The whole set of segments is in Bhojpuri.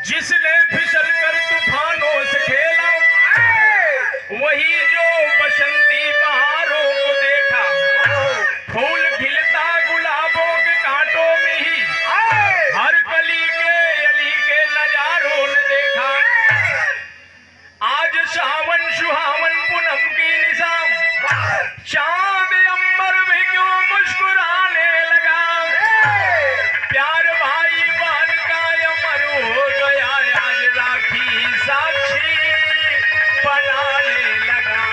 जिसने फिसल कर तूफानों से खेला, वही जो बसंती बहारों को देखा, फूल खिलता गुलाबों के कांटों में ही, हर कली के अली के नजारों ने देखा। आज सावन सुहावन पूनम की निशान, चांद अंबर में क्यों मुस्कुराने लगा। प्यार भाई बहन का अमर हो गया, आज राखी साक्षी बनाने लगा।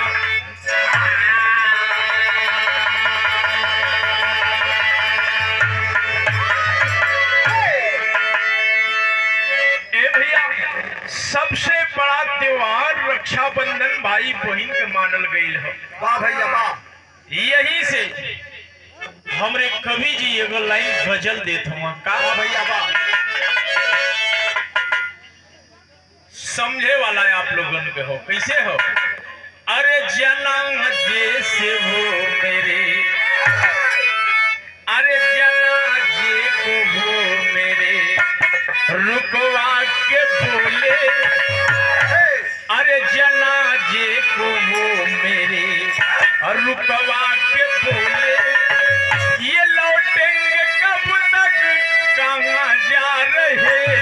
ए भैया, सबसे बड़ा त्योहार रक्षाबंधन भाई बहन के मानल गईल है। वाह भैया वाह। यही से हमरे कवि जी एगो लाइन गजल देत हुआ का। वाह भैया वाह। समझे वाला है आप लोगन के हो, कैसे हो। अरे जना देश हो मेरे, अरे जना जे को हो मेरे, रुकवा के बोले, अरे जना जे को हो मेरे, और रुकवा के बोले, ये लौटेंगे कब तक, कहाँ जा रहे हैं।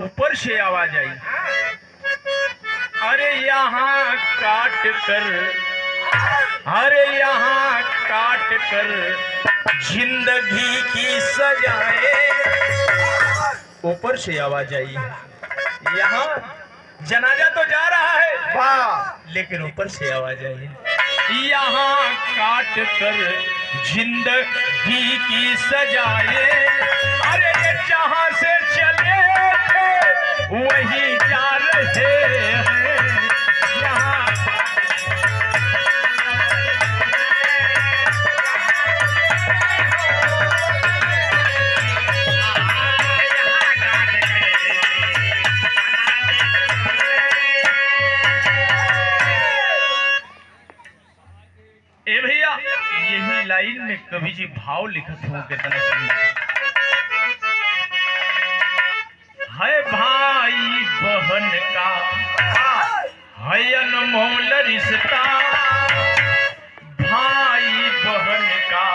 ऊपर से आवाज आई, अरे यहाँ काट कर, अरे यहाँ काट कर जिंदगी की सजाए। ऊपर से आवाज आई, यहाँ जनाजा तो जा रहा है वाह, लेकिन ऊपर से आवाज आई, यहाँ काट कर जिंदगी की सजाए। अरे जहाँ से चले वही जा रहे हैं। यहाँ ए भैया, यही लाइन में कवि जी भाव लिखत हो कितना सुंदर है। भाई बहन का है अनमोल रिश्ता, भाई बहन का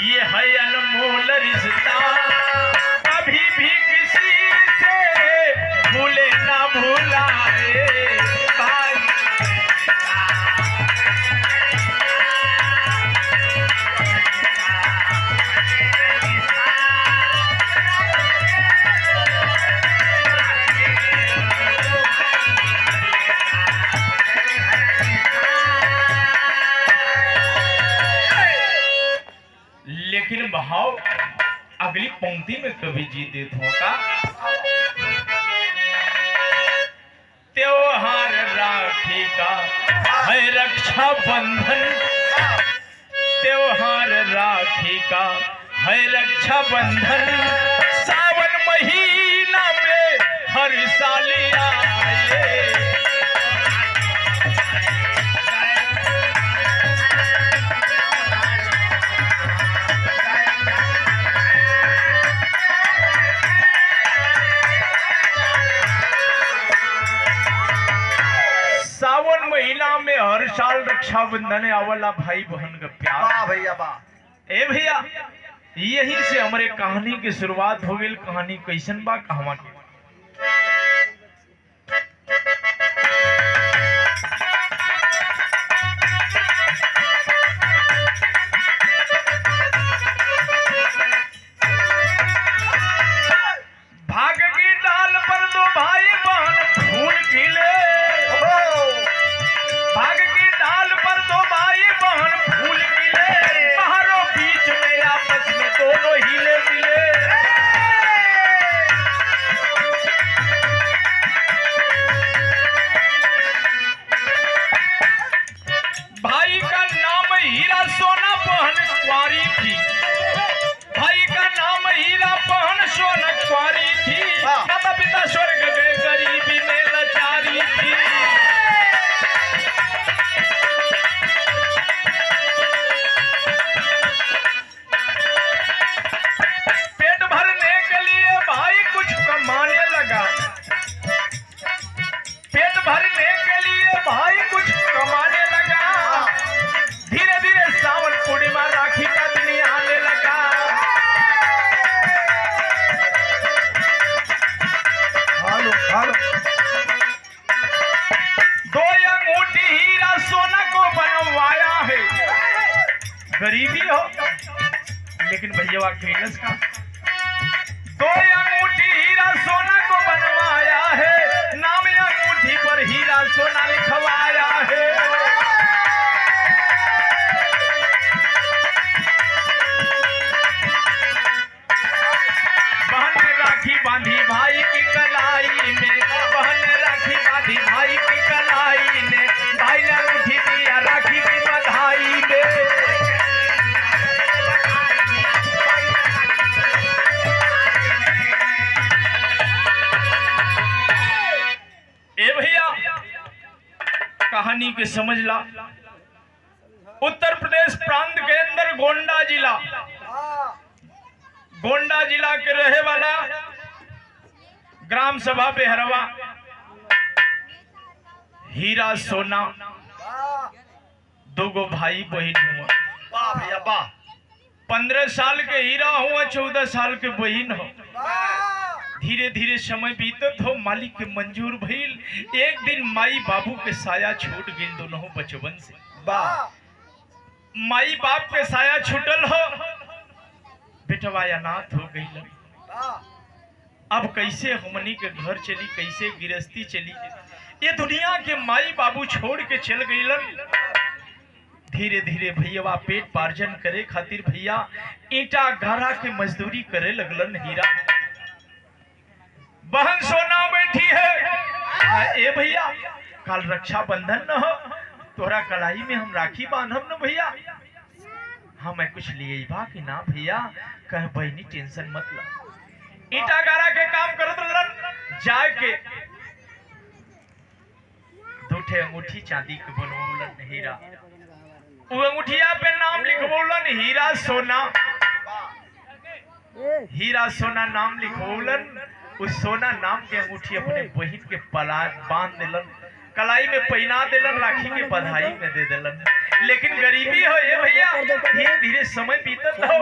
ये है अनमोल रिश्ता, कभी भी किसी से भूले ना भुलाए। भाई लेकिन भाव अगली पंक्ति में कवि जी देत होगा, त्योहार राखी का है रक्षा बंधन, त्योहार राखी का है रक्षा बंधन, सावन महीना में हर साल आए। सावन महीना में हर साल रक्षाबंधन आवला भाई बहन का प्यार। वाह भैया वाह। ए भैया, यही से हमारे कहानी की शुरुआत हो गई। कहानी कैसन बा कहवा के, भाग की डाल पर दो भाई बहन फूल खिले, भाग की डाल पर दो भाई बहन फूल गरीबी हो, लेकिन भैया कैलस का 2 अंगूठी हीरा सोना को बनवाया है, नाम अंगूठी पर हीरा सोना लिखवाया है। बहन ने राखी बांधी भाई की कलाई में, बहन ने राखी बांधी भाई की कलाई में, भाई ने अंगूठी दिया राखी की बधाई में। ए भैया कहानी के समझ ला। उत्तर प्रदेश प्रांत के अंदर गोंडा जिला के रहे वाला ग्राम सभा पे हरवा हीरा सोना 2 गो भाई बहन हुआ। वाह भैया वाह। 15 साल के हीरा हुआ, 14 साल के बहन हो। धीरे धीरे समय बीतत हो, मालिक के मंजूर भइल। एक दिन माई बाबू के साया छूट गिल दोनों बचपन से। वाह। माई बाप के साया छूटल हो, बेटवा अनाथ हो गई। अब कैसे हमनी के घर चली, कैसे गृहस्थी चली। ये दुनिया के माई बाबू छोड़ के चल गईलन। धीरे धीरे भैया पेट पार्जन करे खातिर भैया ईटा गारा के मजदूरी करे लगलन। हीरा बहन सोना बैठी है। ए भैया कल रक्षा बंधन न हो, तोरा कलाई में हम राखी बांधब न भैया। हमें कुछ लिए बा कि ना भैया, कह बहनी टेंशन मत ला। ईटा गारा के काम करत रहलन। जाके 2 अंगूठी चांदी के बनवलन हीरा। वो अंगूठिया पे नाम लिखवलन हीरा सोना। हीरा सोना नाम लिखवलन। उस सोना नाम के अंगूठी अपने बहन के पला बांध देलन, कलाई में पहना देलन, राखी के बधाई में दे देलन। लेकिन गरीबी हो ये भैया, धीरे धीरे समय बीतत हो।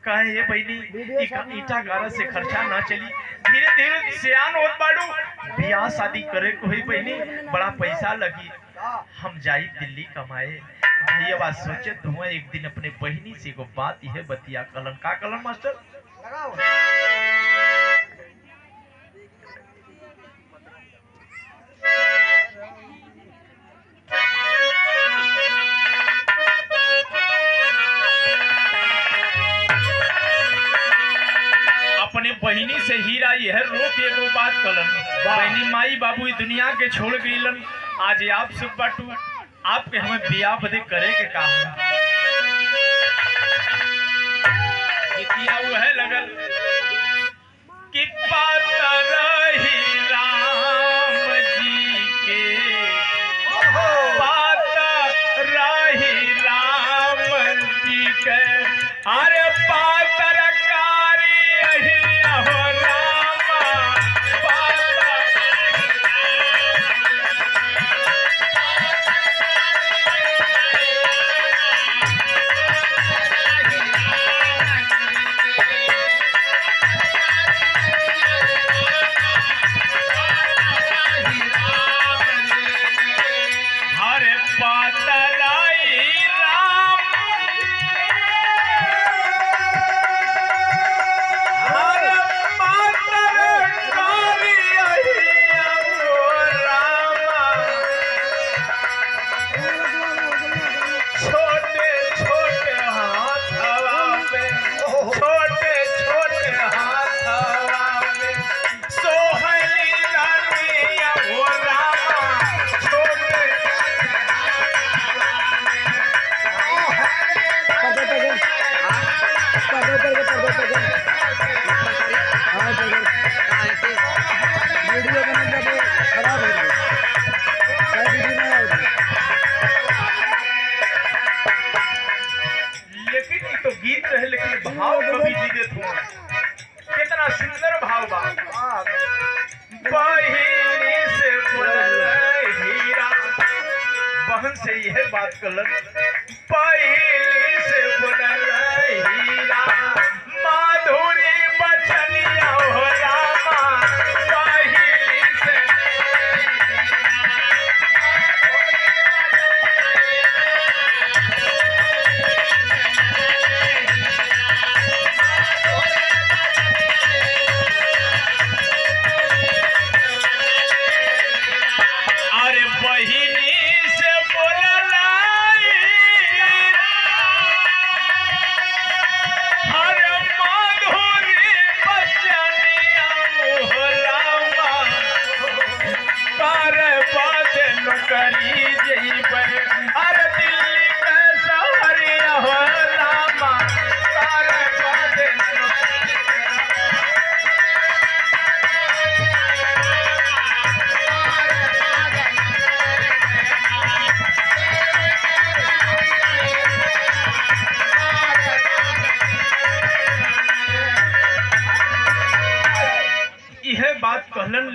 कहे ये बहनी ईटा गारा से खर्चा ना चली। धीरे धीरे सियान होत बाड़ू, बियाह शादी करे को ही बहनी बड़ा पैसा लगी। हम जाई दिल्ली कमाए। भैया बात सोचे तुम एक दिन अपने बहनी से को बात यह बतिया कलन। का कलन मास्टर? अपने बहनी से हीरा यह रोक एगो बात कलन। बहनी माई बाबू दुनिया के छोड़ गईलन। आज आप सुख बाटू, आपके हमें बियाह बदे करे के काम वह लगल कि पातर ही राम जी के, पातर ही राम जी के। अरे पातर भाव कभी जीवित हो। कितना सुंदर भाव बा। बहिनी से बोलल हीरा, बहन से यह बात कलन। बहिनी से बोलल हीरा, माधुरी बचनिया हो रामा। बहिनी से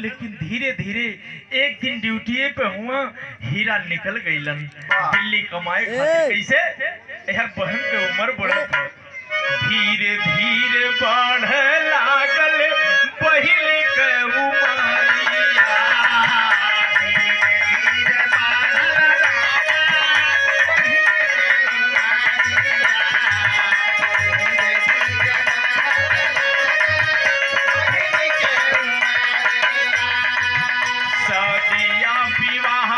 लेकिन धीरे धीरे एक दिन ड्यूटी पे हुआ हीरा निकल गईलन दिल्ली कमाए खातिर। कैसे यार बहन के उम्र बढ़त हो, धीरे धीरे बढ़ लागल पहले के उमरिया। शादिया विवाह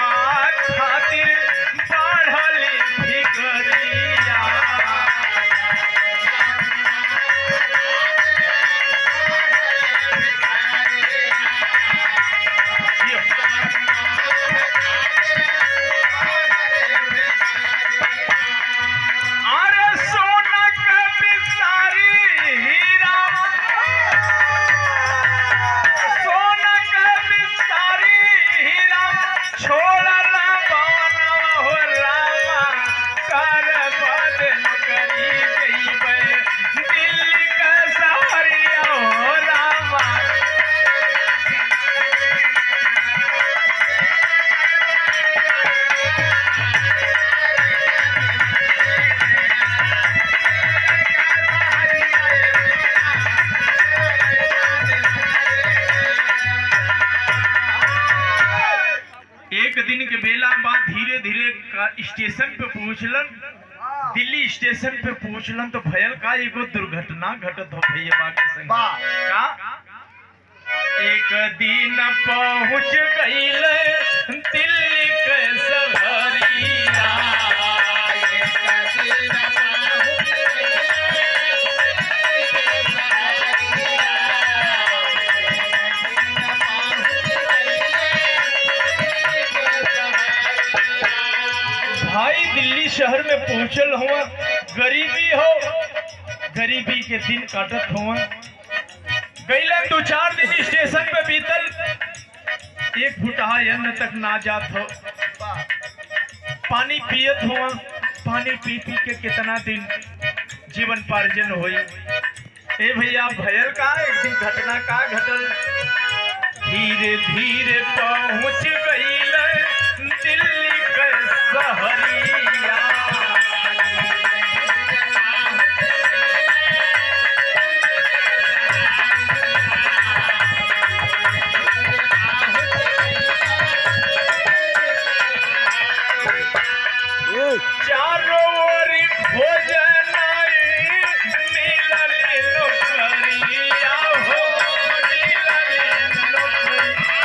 खातिर बढ़ल भिखरिया। अरे सोना के बिसारी हीरा, सोना के बिसारी हीरा छोड़ला बनवा हो रामा। कर बद नौकरी जइबे दिल्ली के सहरिया हो रामा। एक दिन के बेला बाद धीरे धीरे स्टेशन पे पहुंचलन, दिल्ली स्टेशन पे पहुंचलन तो भयल का एगो दुर्घटना घटत हो भैया के संग। का एक दिन पहुंच गईले दिल्ली के सहरिया। भाई दिल्ली शहर में पहुंचल हुआ, गरीबी हो, गरीबी के दिन काटत हुआ। गईला 2-4 दिन स्टेशन पे बीतल, एक फुटहा अन्न तक ना जात हो। पानी पियत हुआ, पानी पी पी के कितना दिन जीवन पार्जन हुई। ए भैया भयल का एक दिन घटना का घटल, धीरे धीरे पहुंच गईले दिल्ली के सहरिया। चारों ओर भोजन मिलल नौकरिया हो, मिलल नौकरिया।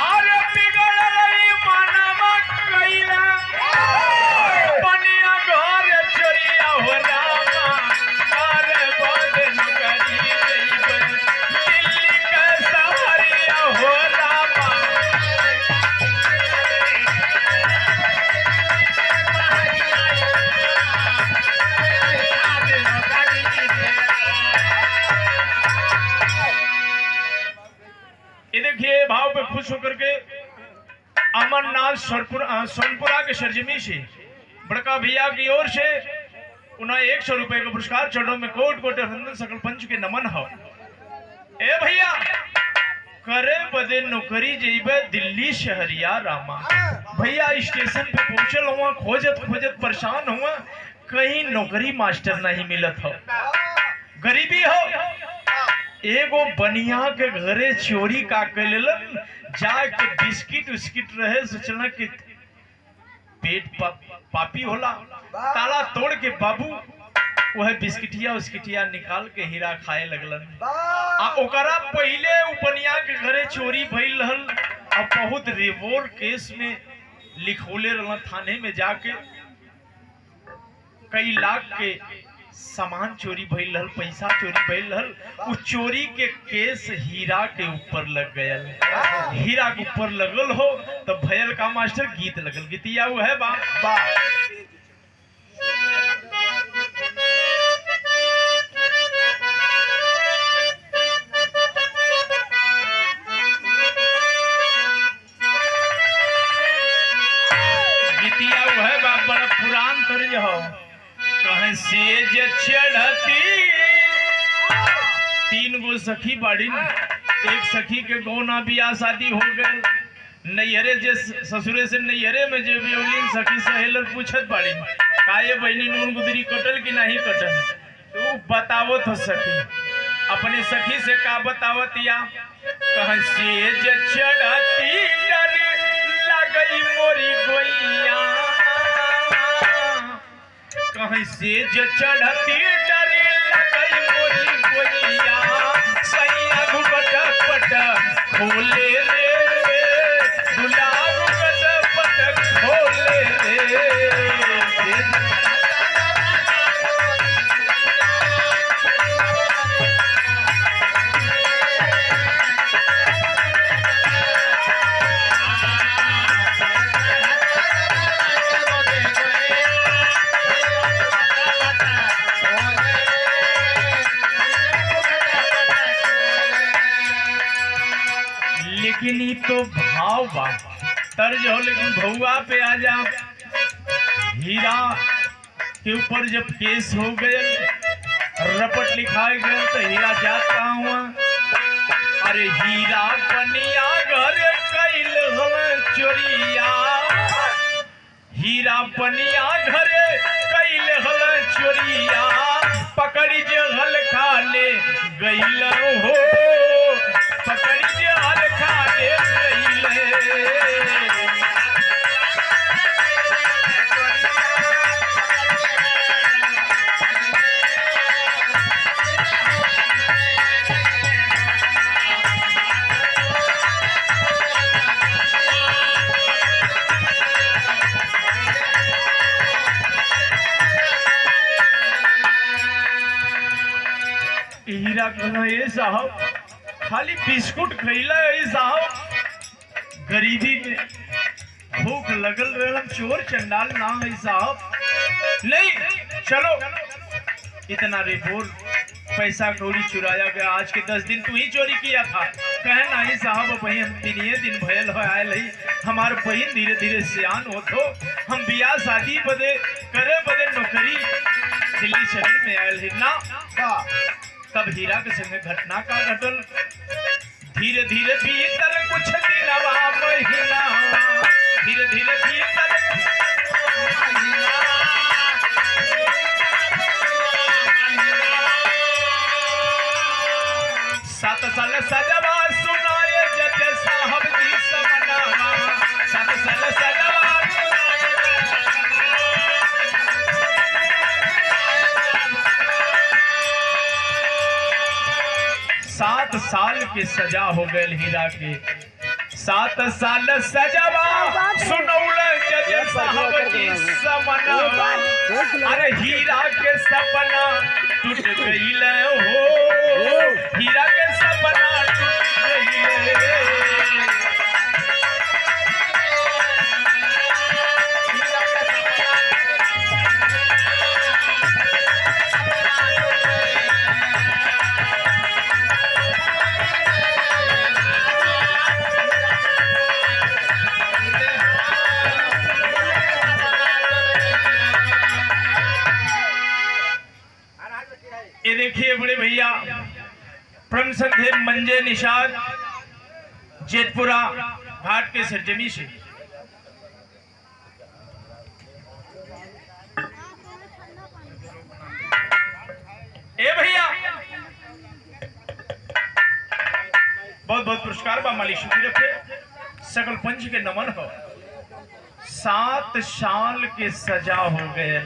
अरे बिगड़ल मनवा कइला, बनिया घर चोरिया हो रामा। अरे बद नौकरी जइबे दिल्ली के सहरिया हो रामा। ये देखिए भाव पे खुश होकर के अमरनाथ सोनपुरा के सरजमी से बड़का भैया की ओर से उन्हें 100 रुपए का पुरस्कार चढ़ो में कोट कोट अभिनंदन सकल पंच के नमन हो। ए भैया करे बदे नौकरी जइबे दिल्ली शहरिया रामा। भैया स्टेशन पे पहुंचल हुआ, खोजत खोजत परेशान हुआ, कहीं नौकरी मास्टर नहीं मिलत हो, गरीबी हो। एगो बनिया के घरे चोरी का कैलन, जाके बिस्किट उस्किट रहे, सोचना कि पेट पापी होला, ताला तोड़ के बाबू वह बिस्किटिया उस्किटिया निकाल के हीरा खाए लगलन। आ ओकरा पहले उपनिया के घरे चोरी भइल रहल, अब बहुत रिवोर केस में लिखोले रहल, थाने में जाके कई लाख के सामान चोरी भइल रहल, पैसा चोरी भइल रहल। उस चोरी के केस हीरा के ऊपर लग गयल, हीरा के ऊपर लगल हो तो भयल का मास्टर गीत लगल, गीतिया वो है बा कहाँ सेज चढ़ती। 3 गो सखी बाड़ी, एक सखी के गौना बियाह शादी हो गए, नैहरे जे ससुरे से नैहरे में जे बियोलिन सखी सहेलर पूछत बाड़ी काये बहनी नून गुदरी कटल कि नहीं कटल। तो बतावत हो सखी अपने सखी से का बतावत या कहाँ सेज चढ़ती डर लगई मोरी गोइया। कहीं सेज चढ़ती डर लगई मोरी गोइया। सैया घुबट पट खोले रे गुलाब गट पट खोले रे। लेकिन ये तो भाव बा तर्ज हो, लेकिन भौआ पे आ जा। हीरा के ऊपर जब केस हो गए रपट लिखाए गए तो हीरा जात कहाँ हुआ। अरे हीरा बनिया घर कैल हमें चोरिया। हीरा बनिया घर कैल हमें चोरिया। पकड़ी जे हल खाले गैल हो। पकड़ी जे हल खाले गैले। हीरा कहना ये साहब खाली बिस्कुट खैला है साहब। गरीबी में भूख लगल रहम चोर चंडाल नाम है साहब। नहीं चलो इतना रे बोल पैसा कौड़ी चुराया गया। आज के 10 दिन तू ही चोरी किया था। कहे नहीं साहब वही हम दिन भयल हो आयल ही। हमारे बहन धीरे धीरे सियान हो तो हम बियाह शादी बदे करे बदे नौकरी दिल्ली शहर में आयल ही ना। तब हीरा के संगे घटना का घटल। धीरे धीरे बीतल कुछ दिनवा महीना। धीरे धीरे बीतल 7 साल सजवा सुनाए जज साहब जी समनावा। 7 साल सजवा 7 साल के सजा हो गए हीरा के। 7 साल सजवा सुनौल जज साहब की समनावा। अरे हीरा के सपना टूट गईल हो। हीरा के सपना टूट गईल। ये देखिए बड़े भैया परम संधे मंजे निषाद जेतपुरा घाट के सरजमी से ए भैया बहुत बहुत पुरस्कार बा मालिक शुक्र रखे सकल पंच के नमन हो। 7 साल के सजा हो गए।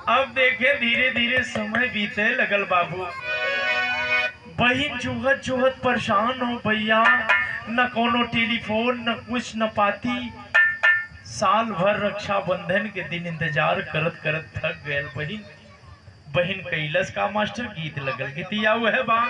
अब देखे धीरे धीरे समय बीते लगल बाबू। बहन चूहत चूहत परेशान हो भैया। न कोनो टेलीफोन न कुछ न पाती। साल भर रक्षाबंधन के दिन इंतजार करत करत थक गए बहन। बहन कैलस का मास्टर गीत लगल गीतिया हुआ है बा।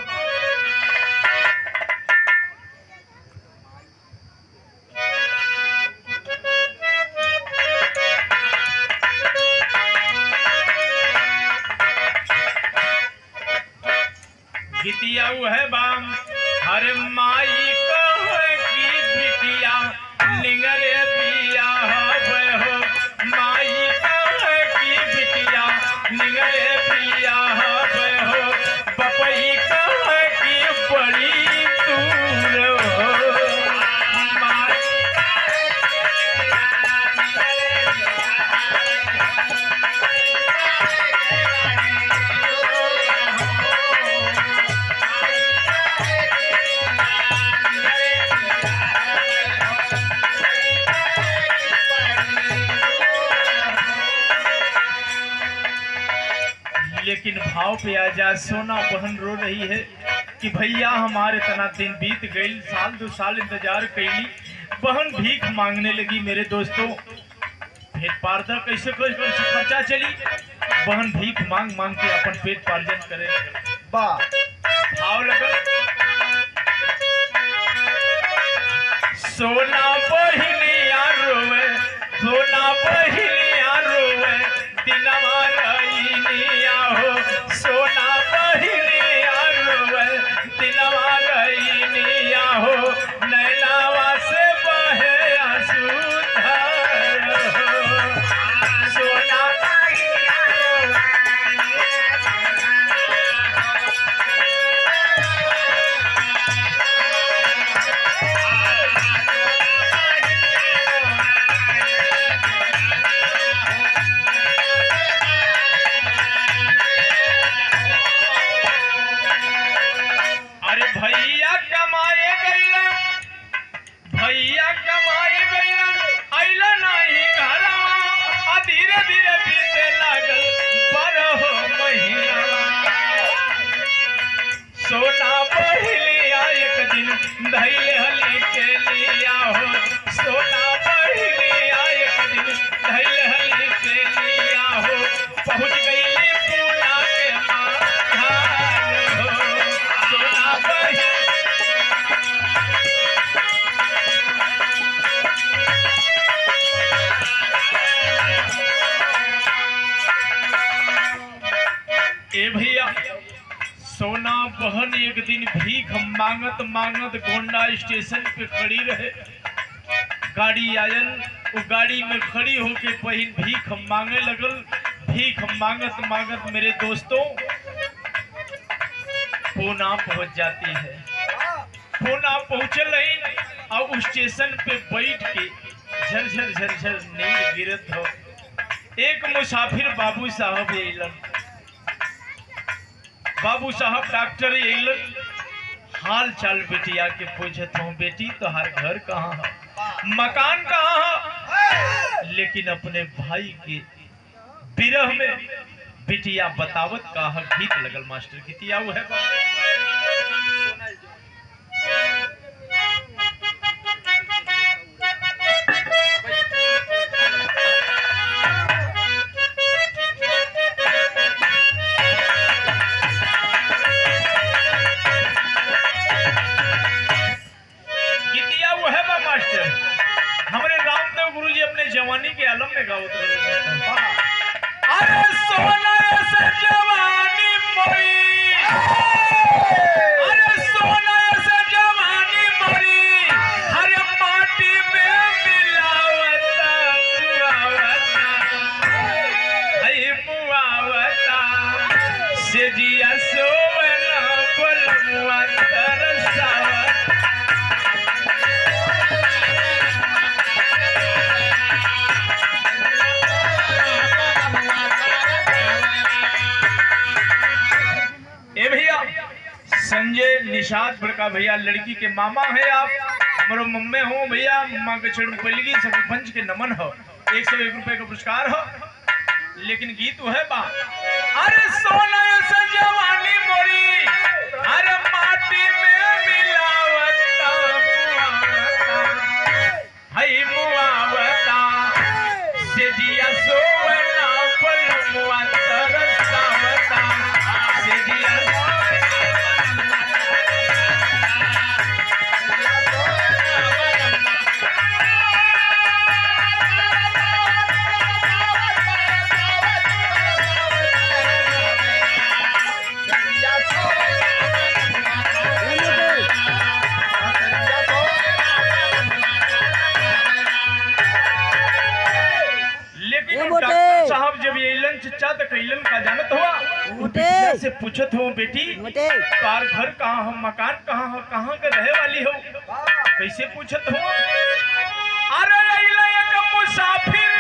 गीतिया है बाम। हरे माई कहे की बिटिया निंगरे बिया हो। माई कहे की बिटिया निंगरे भाव पे आजा। सोना बहन रो रही है कि भैया हमारे इतना दिन बीत गई, साल 2 साल इंतजार कैली। बहन भीख मांगने लगी। मेरे दोस्तों पेट पारदा कैसे कैसे खर्चा चली। बहन भीख मांग मांग के अपन पेट पार्जन करे लगल। वाह भाव लगल। सोना बहिनिया रोवे, सोना बहिनिया रोवे, दिनवा रईनिया हो। सोना बहिनिया रोवे, दिनवा रईनिया हो। नैनावा से बहे आंसू-धार हो। सोना बहिनिया रोवे, अरे भैया कमाए गईलन, भैया कमाए गईलन, अइला नाही घरवा। धीरे धीरे बीते लागल 12 महीना। सोना बहिलिया एक दिन धैले हली के लिया हो। सोना बहिलिया एक दिन धैले हली के लिया हो। पहुंच गई पूना के माधार हो। सोना बहिलिया ए भैया, सोना बहन एक दिन भीख मांगत मांगत गोंडा स्टेशन पे खड़ी रहे। गाड़ी आयल, वो गाड़ी में खड़ी होके पहिन भीख मांगे लगल। भीख मांगत मांगत मेरे दोस्तों पूना पहुंच जाती है। पूना पहुंचल नहीं और स्टेशन पे बैठ के झरझर झरझर नींद गिरत हो। एक मुसाफिर बाबू साहब अइलन। बाबू साहब डॉक्टर अइलन। हाल चाल बेटिया के पूछत हूँ, बेटी तोहार घर कहाँ है, मकान कहाँ है। लेकिन अपने भाई के विरह में बेटिया बतावत कहा। गीत लगल मास्टर, गीतिया वो है। गीतिया वो है बा मास्टर, हमारे रामदेव गुरु जी अपने जवानी के आलम में गावत रहे। अरे सोना से जवानी मरी, अरे सोना से जवानी मरी, हर माटी में मिलावता मुआवता, हई मुआवता से जिया सोवना बोलमुआ तरसावता। ए भैया, संजय निषाद बड़का भैया लड़की के मामा है आप, हमारो मम्मे हो भैया। मम्मा के चरण पहलगी सरपंच के नमन हो। 101 रुपए का पुरस्कार हो। लेकिन गीत वो है बा, अरे सोना से जवानी मोरी, अरे माटी में मिलावता मुआवता, हई मुआवता से जिया सोवना बोलमुआ तरसावता, से जिया साहब जब ये इलन चिच्चा तो कैलन का जानत हुआ। बेटिया से पूछत हो, बेटी कार घर कहाँ हो, मकान कहाँ हो, कहाँ के रहे वाली हो। कैसे पूछत हो? अरे एक मुसाफिर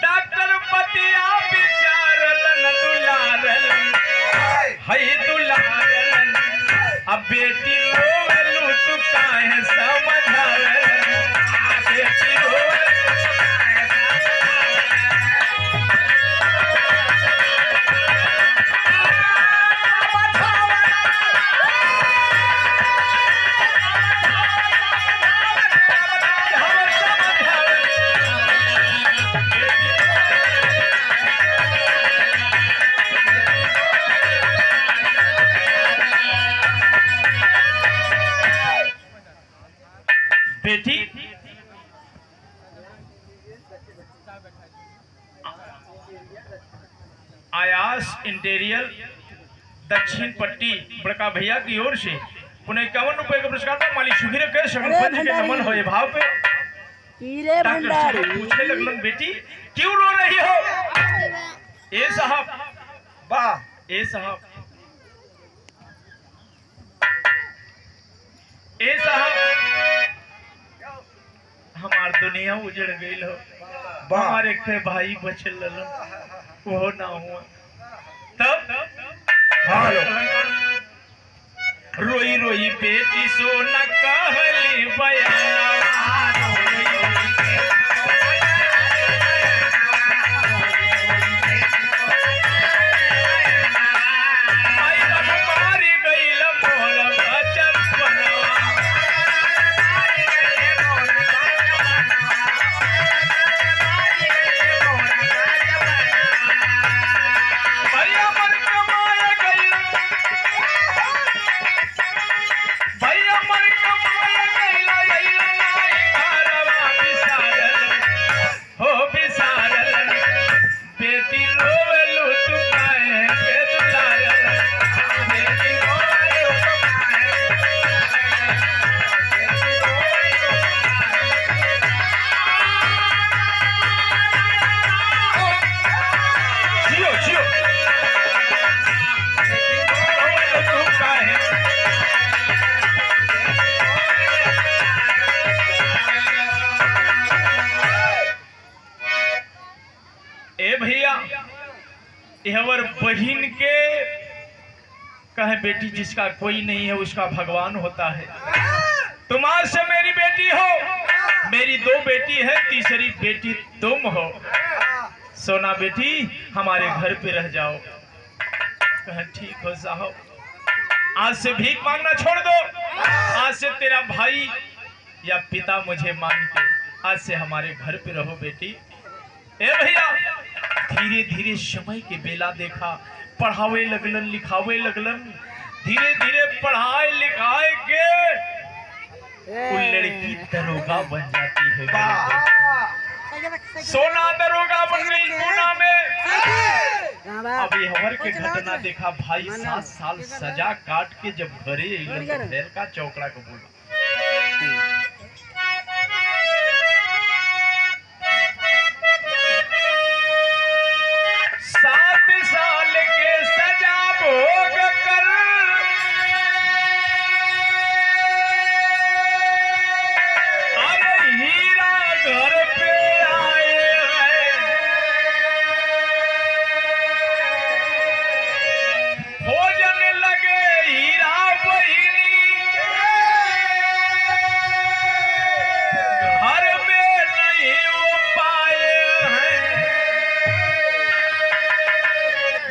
डॉक्टर पतिया विचारलन दुलारलन, हई दुलारलन। अब बेटी रोवलू तू काहे समझावलन, बेटी रोवलू बेटी आयास इंटीरियर दक्षिण पट्टी बड़का भैया की ओर से उन्हें 51 रुपए का पुरस्कार था। मालिक सुखी रखे शगुन के नमन हो भाव पे हीरे भंडारी पूछने लगलन बेटी क्यों रो रही हो? ए साहब वाह ए साहब ए साहब हमार दुनिया उजड़ गई हो। हमारे के भाई बचल ललन वो ना हुआ तब रोई रोई बेटी सोना कहली बयाना हवर बहिन के कहे बेटी जिसका कोई नहीं है उसका भगवान होता है। तुम आज से मेरी बेटी हो, मेरी 2 बेटी है, तीसरी बेटी तुम हो। सोना बेटी हमारे घर पे रह जाओ। कहे ठीक हो साहब, आज से भीख मांगना छोड़ दो। आज से तेरा भाई या पिता मुझे मान के आज से हमारे घर पे रहो बेटी। ए भैया धीरे धीरे समय के बेला देखा, पढ़ावे लगलन लिखावे लगलन, धीरे धीरे पढ़ाए लिखाए के वो लड़की दरोगा बन जाती है। सोना दरोगा बन गई पूना में। अभी हवर के घटना देखा, भाई 7 साल सजा काट के जब घरे अइलन का चौकड़ा को बोला 7 साल के सजा भोग कर अरे हीरा घर पे आए हैं। भोजन लगे हीरा बहिनी घर में नहीं वो पाए हैं।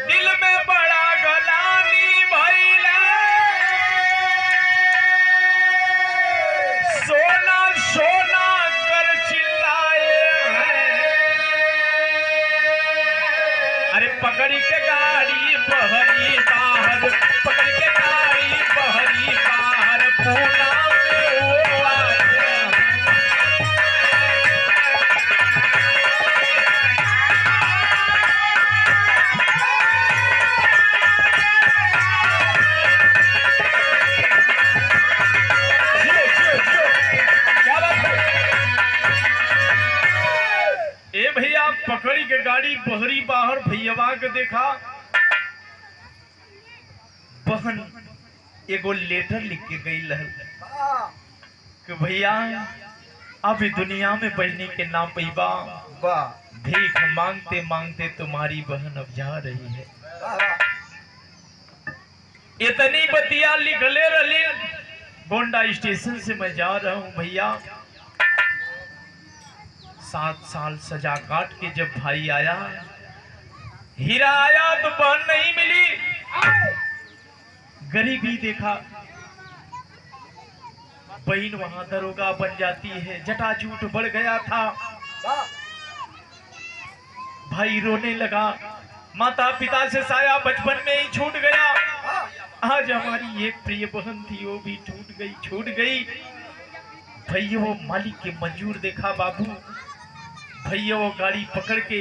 दिल में बड़ा गलानी भइला, सोना सोना कर चिल्लाए हैं। अरे पकड़ के गाड़ी बहरी बाहर, पकड़ के गाड़ी बहरी बाहर, पूना में वो आए हैं। क्या बात है? ए भैया पकड़ी के गाड़ी बहरी बाहर भैया के देखा, बहन एगो लेटर लिख के गई रहल कि भैया अभी दुनिया में बजने के नाम पैबा, वाह भीख मांगते मांगते तुम्हारी बहन अब जा रही है। इतनी बतिया लिखले रही, गोंडा स्टेशन से मैं जा रहा हूँ भैया। 7 साल सजा काट के जब भाई आया, हीरा आया तो बहन नहीं मिली। गरीबी देखा, बहन वहां दरोगा बन जाती है। जटाजूट बढ़ गया था, भाई रोने लगा, माता पिता से साया बचपन में ही छूट गया। आज हमारी एक प्रिय बहन थी वो भी छूट गई। भैया वो मालिक के मंजूर देखा बाबू। भैया वो गाड़ी पकड़ के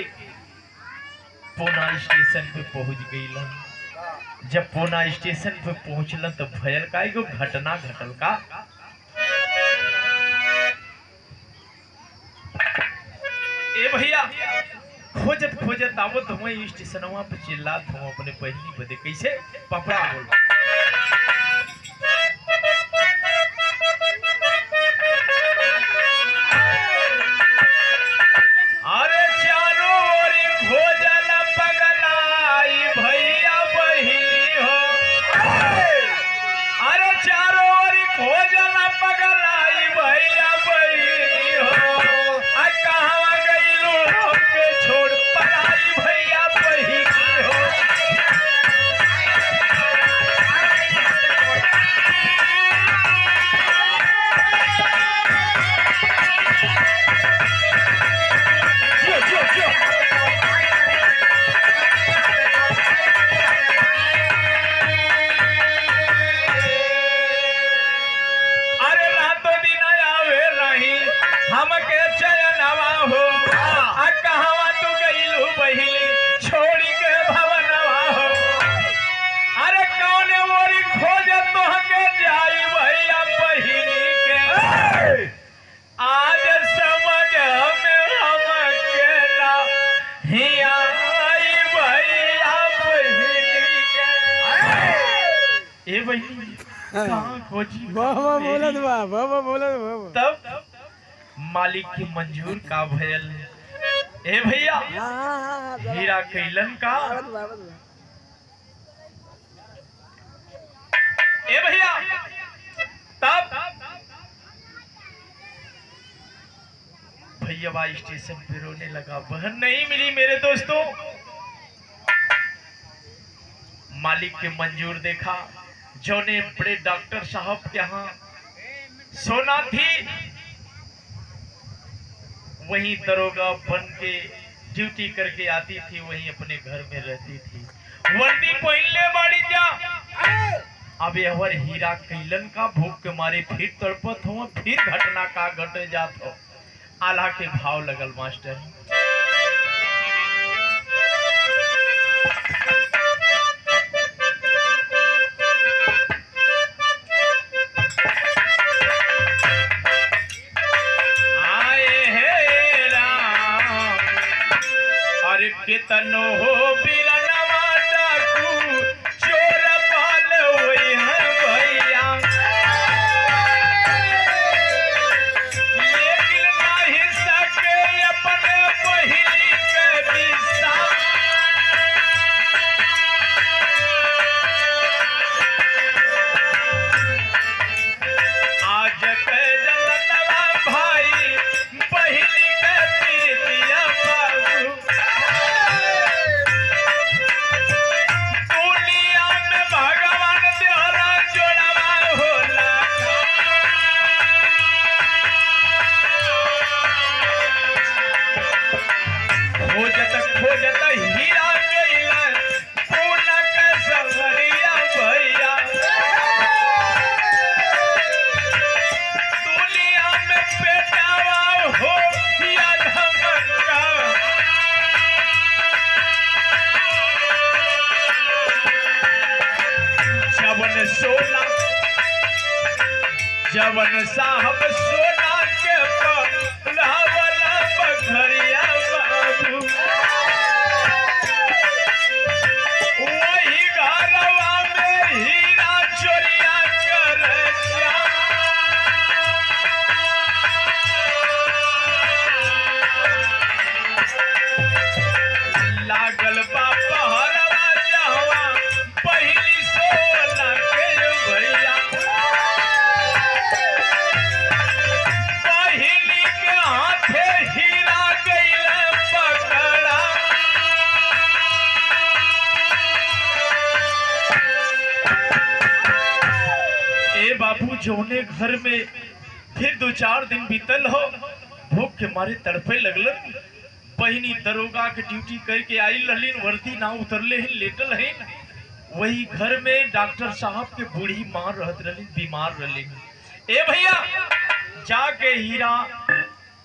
पूना स्टेशन पे पहुंच गईलन। जब पूना स्टेशन पे पहुंचलन तो भयल का एगो घटना घटल का। ए भैया खोजत खोजत आवत हम स्टेशनवा पे चिल्लात हम अपने पहली बदे कैसे पपड़ा बोल। अरे चारों ओर खोजल पगलाई भैया बहिनी हो। अरे चारों ओर खोजल पगलाई भैया बहिनी हो। आ कहवा गइलू हमके छोड़ पराई भैया बहिनी हो। अरे रातों दिन आवे रही हमके चयनवा हो। आ कहवा तू गइलू बहिली छोड़ी के भवनवा हो। अरे कौन ओरी खोज तोहके जाई भैया बहिनी के। आज समझ में हमके ना हिया आई भैया बहिनी के। ए बहिनी कहाँ खोजी बाबा बोलत बा, बाबा बोलत बाबा। तब मालिक की मंजूर का भयल। ए भैया हीरा कैलन का। ए भैया तब भैया स्टेशन पे रोने लगा। बहन नहीं मिली मेरे दोस्तों। मालिक के मंजूर देखा जोने बड़े डॉक्टर साहब के यहाँ सोना थी वहीं दरोगा बन के ड्यूटी करके आती थी। वहीं अपने घर में रहती थी। वर्दी पहनले बाड़ी जा। अब यहवर हीरा कैलन का भूख के मारे फिर तड़पत हो। फिर घटना का घट जात हो। आला के भाव लगल मास्टर। कितनो हो बिरनवा डाकू चोर पाल हुई है भैया। लेकिन नहीं सके अपने बहिनी के दिशा। आज के जलतवा भाई बहिनी के पीतिया बाबू। खोजत हीरा गइलन पूना के संगरिया भैया। दुनिया में पेटावा हो या धमका। जवन साहब सोना के पलावला बखरिया बाबू। वही घरवा में हीरा चोरिया कर जा। लागल बा पहरवा जहवा पहली सोना के भैया। पहली के हाथे हीरा गइल पकड़ा। ए बाबू जौने घर में फिर 2-4 दिन बीतल हो। भूख के मारे तड़पे लगलन। बहिनी दरोगा के ड्यूटी करके आई रहलीन। वर्दी ना उतरले हैं, लेटल हैं। वही घर में डॉक्टर साहब के बूढ़ी माँ रहत रहलीन, बीमार रहलीन। ए भैया जाके हीरा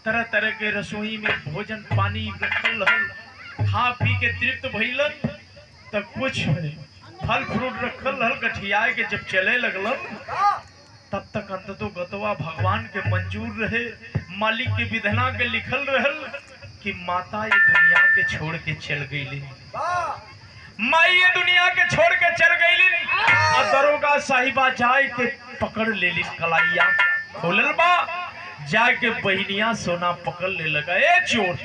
तरह तरह के रसोई में भोजन पानी रखल रहल, खा पी के तृप्त भइलन। तब कुछ फल फ्रूट रखल रहल, गठियाए के जब चले लगलन तब तक अंततो गतवा भगवान के मंजूर रहे, मालिक के विधना के लिखल रहल कि माता ये दुनिया के छोड़ के चल गई, माई ये दुनिया के छोड़ के चल गई। और दरोगा साहिबा जाए के पकड़ ले ली, कलाइया खोलल बा, जाके बहनिया सोना पकड़ ले लगा। ए चोर,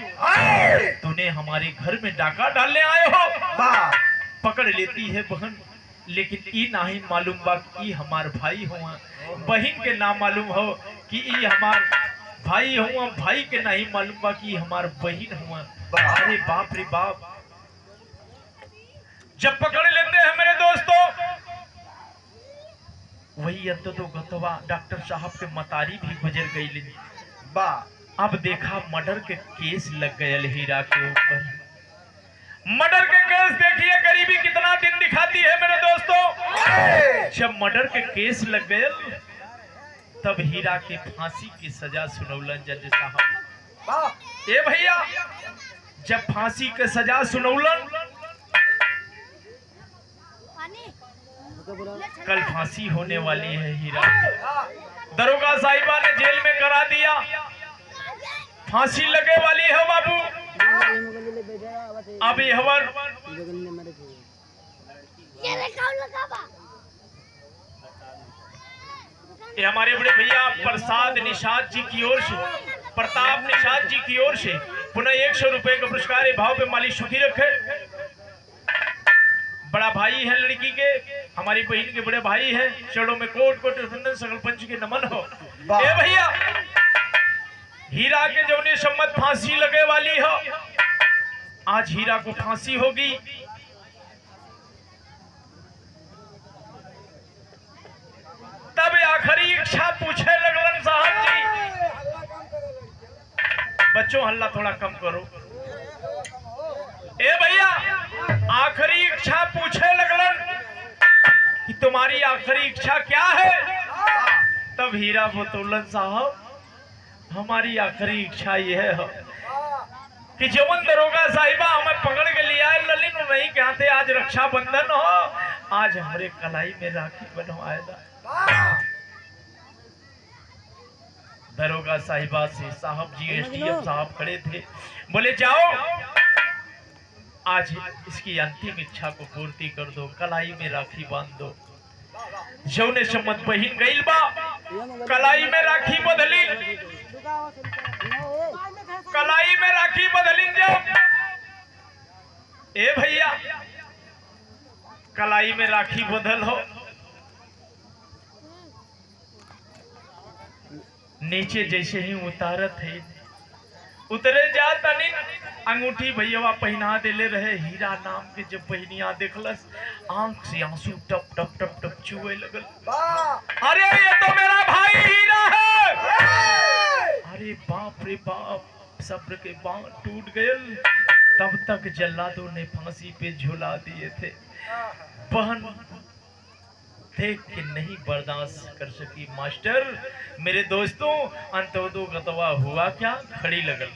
तूने हमारे घर में डाका डालने आए हो। पकड़ लेती है बहन, लेकिन ई नहीं मालूम बा कि हमार भाई हुआ, बहन के ना मालूम हो कि ई हमार भाई हुआ, भाई के नहीं मालूम बा कि हमार बहन हुआ। अरे बाप रे बाप, जब पकड़ लेते हैं मेरे दोस्तों, वही अंत तो गतवा डॉक्टर साहब के मतारी भी गुजर गई। अब देखा मर्डर के केस लग गए हीरा के ऊपर। मर्डर के केस देखिए गरीबी कितना दिन दिखाती है मेरे दोस्तों। जब मर्डर के केस लग गए तब हीरा के फांसी की सजा सुनौलन जज साहब। ए भैया, जब फांसी के सजा सुनौलन, कल फांसी होने वाली है हीरा। दरोगा साहिबा ने जेल में करा दिया, फांसी लगे वाली है बाबू। अब ये हमारे बड़े भैया प्रसाद निषाद जी की ओर से, प्रताप निषाद जी की ओर से पुनः 100 रुपए का पुरस्कार भाव पे मालिक सुखी रखे। बड़ा भाई है लड़की के, हमारी बहन के बड़े भाई है, चरणों में कोट कोट अभिनंदन, सकल पंच के नमन हो। ए भैया, हीरा के जौने सम्मत फांसी लगे वाली हो, आज हीरा को फांसी होगी। तब आखिरी इच्छा पूछे लगलन साहब जी। बच्चों हल्ला थोड़ा कम करो। ए भैया, आखिरी इच्छा पूछे लगलन कि तुम्हारी आखिरी इच्छा क्या है। तब हीरा बोतौलन साहब, हमारी आखिरी इच्छा यह है कि जवन दरोगा साहिबा हमें पकड़ के लिया है ललिन नहीं कहते, आज रक्षाबंधन हो, आज हमारे कलाई में राखी बनवाएगा। दरोगा साहिबा से साहब जी एसडीएम साहब खड़े थे, बोले जाओ आज इसकी अंतिम इच्छा को पूर्ति कर दो, कलाई में राखी बांध दो। जौने सम्मत बहिन गईल बा, कलाई में राखी बदली, कलाई में राखी बदली। जाओ ए भैया, कलाई में राखी बदल हो। नीचे जैसे ही उतारत है, उतरे जा तनी अंगूठी भैया पहना देले रहे। हीरा नाम के जब बहनिया देखलस, आंख से आंसू टप टप टप टप चुए लगल। अरे ये तो मेरा भाई हीरा है। अरे बाप रे बाप, सब्र के बांध टूट गए। तब तक जल्लादों ने फांसी पे झुला दिए थे। बहन देख के नहीं बर्दाश्त कर सकी। मास्टर मेरे दोस्तों, अंतोदो गतवा हुआ क्या, खड़ी लगल।